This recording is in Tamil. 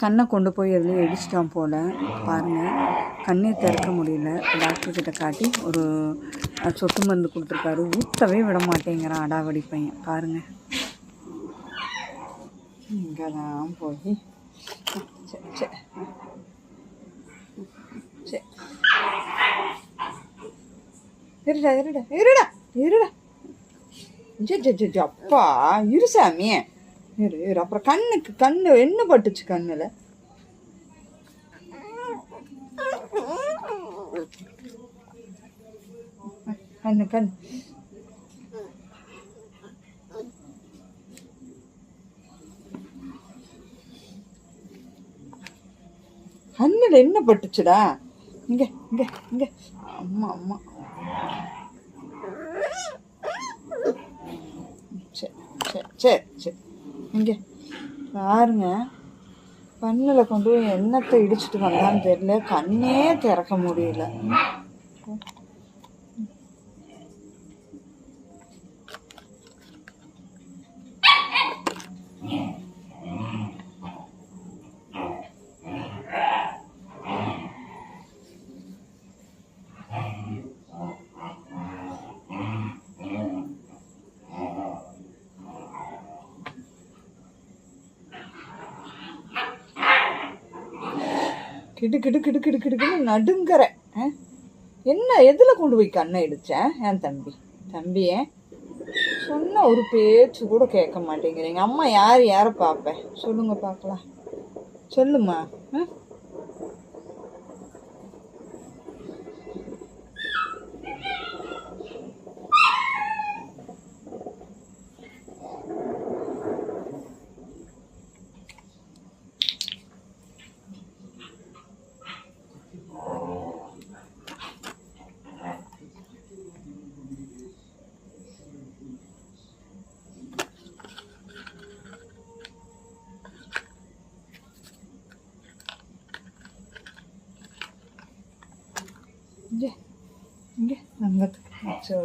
கண்ணை கொண்டு போய் எதுலேயும் இடிச்சிட்டான் போல் பாருங்கள். கண்ணே திறக்க முடியல. டாக்டர்கிட்ட காட்டி ஒரு சொட்டு மருந்து கொடுத்துருக்காரு. ஊற்றவே விட மாட்டேங்கிறான் அடாவடி பையன் பாருங்கள். இங்கே தான் போய் சரி சரி சரி இருடா இருடா இருடா இருடா ஜெஜ் அப்பா இரு சாமி இரு இரு. அப்புறம் கண்ணு என்ன பட்டுச்சு கண்ணில்? கண்ணு கண்ணில் என்ன பட்டுச்சுடா? இங்க இங்க இங்க அம்மா அம்மா சரி சரி சரி சரி இங்கே பாருங்க. கண்ணில் கொண்டு போய் என்னத்தை இடிச்சிட்டு வந்தான்னு தெரியல. கண்ணே திறக்க முடியல. கிடு கிடு கிடு கிடு கிடுக்குன்னு நடுங்கிறேன். என்ன எதில் கொண்டு போய் கண்ணை இடித்தேன்? என் தம்பியே சொன்ன ஒரு பேச்சு கூட கேட்க மாட்டேங்கிறீங்க. அம்மா யாரை பார்ப்பேன் சொல்லுங்க பார்க்கலாம். சொல்லுமா. இங்கே அங்கே அச்சோ